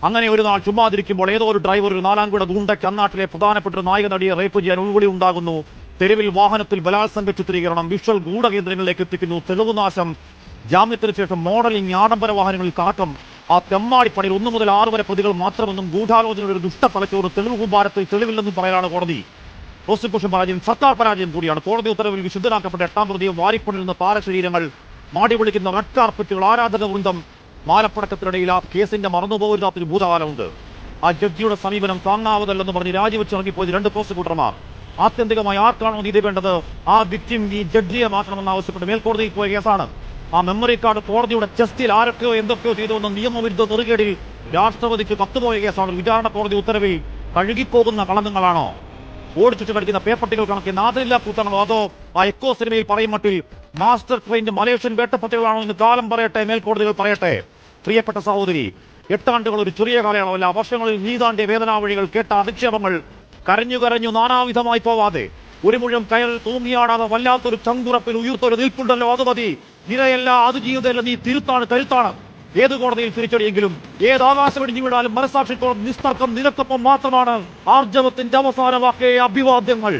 അങ്ങനെ ഒരു നാൾ ചുമ്മാതിരിക്കുമ്പോൾ ഏതോ ഒരു ഡ്രൈവർ ഒരു നാലാംകുട ഗൂണ്ടയ്ക്ക് അന്നാട്ടിലെ പ്രധാനപ്പെട്ട ഒരു നായിക നടിയെ റേപ്പ് ചെയ്യാൻ ഉൾവിളി ഉണ്ടാകുന്നു. തെരുവിൽ വാഹനത്തിൽ ബലാത്സംഗ ചിത്രീകരണം, വിഷ്വൽ ഗൂഢകേന്ദ്രങ്ങളിലേക്ക് എത്തിക്കുന്നു, തെളിവുനാശം, ജാമ്യത്തിന് ശേഷം മോഡലിംഗ്, ആഡംബര വാഹനങ്ങളിൽ കാട്ടം. ആ തെമ്മാടിപ്പണിയിൽ 1 മുതൽ 6 വരെ പ്രതികൾ മാത്രമെന്നും ഗൂഢാലോചനയുടെ ഒരു ദുഷ്ട തലച്ചോറ് തെളിവ് കൂമ്പാരത്തിൽ തെളിവില്ലെന്നും പറയാനാണ് കോടതി. പ്രോസിക്യൂഷൻ പരാജയം സർക്കാർ പരാജയം കൂടിയാണ്. കോടതി ഉത്തരവിൽ വിശുദ്ധനാക്കപ്പെട്ട 8-ാം പ്രതിയെ വാരിക്കൊണ്ടിരുന്ന താരശരീരങ്ങൾ, മാടി വിളിക്കുന്ന റെഡ് കാർപ്പറ്റുകൾ, ആരാധക വൃന്ദം. മാലപ്പടക്കത്തിനിടയിൽ ആ കേസിന്റെ മറന്നുപോകാത്തൊരു ഭൂതകാലമുണ്ട്. ആ ജഡ്ജിയുടെ സമീപനം താങ്ങാവതല്ലെന്ന് പറഞ്ഞ് രാജിവെച്ച് ഇറങ്ങിപ്പോയത് 2 പ്രോസിക്യൂട്ടർമാർ. ആത്യന്തികമായി ആർക്കാണോ നീതി വേണ്ടത് ആ വിക്ടിം ഈ ജഡ്ജിയെ മാറ്റണമെന്ന് ആവശ്യപ്പെട്ട് മേൽക്കോടതിയിൽ പോയ കേസാണ്. ആ മെമ്മറി കാർഡ് കോടതിയുടെ ചെസ്റ്റിൽ ആരൊക്കെയോ എന്തൊക്കെയോ ചെയ്തുവെന്ന നിയമവിരുദ്ധ നെറുകേടിൽ രാഷ്ട്രപതിക്ക് കത്തുപോയ കേസാണ്. വിചാരണ കോടതി ഉത്തരവിൽ കഴുകിപ്പോകുന്ന കളങ്കങ്ങളാണോ, ഓടിച്ചുറ്റ് കളിക്കുന്ന പേപ്പട്ടികൾ കണക്ക് നാദില്ല കൂട്ടങ്ങളോ, അതോ ആ എക്കോ സിനിമയിൽ പറയും മട്ടിൽ മാസ്റ്റർ ട്രെയിൻഡ് മലേഷ്യൻ വേട്ടപ്പട്ടികളാണോ എന്ന് കാലം പറയട്ടെ, മേൽക്കോടതികൾ പറയട്ടെ. പ്രിയപ്പെട്ട സഹോദരി, 8 ആണ്ടുകൾ ഒരു ചെറിയ കാലയളവല്ല. വർഷങ്ങളിൽ നീതാന്റെ വേദനാവഴികൾ, കേട്ട അധിക്ഷേപങ്ങൾ, കരഞ്ഞു കരഞ്ഞു നാനാവിധമായി പോവാതെ ഒരു മുഴുവൻ കയറിൽ തൂങ്ങിയാടാതെ വല്ലാത്തൊരു ചങ്കുറപ്പിൽ ഉയർത്തൊരു നിൽപ്പുണ്ടല്ലോ, അത് മതി. നിരയല്ല, അത് ജീവിതമല്ല, നീ തിരുത്താണ്, കരുത്താണ്. ഏത് കോടതിയിൽ തിരിച്ചടിയെങ്കിലും, ഏത് ആകാശമിടിഞ്ഞു വിടാലും മനസാക്ഷി കോടതി നിസ്തർക്കം നിനക്കൊപ്പം മാത്രമാണ്. ആർജവത്തിന്റെ അവസാന വാക്കേ അഭിവാദ്യങ്ങൾ.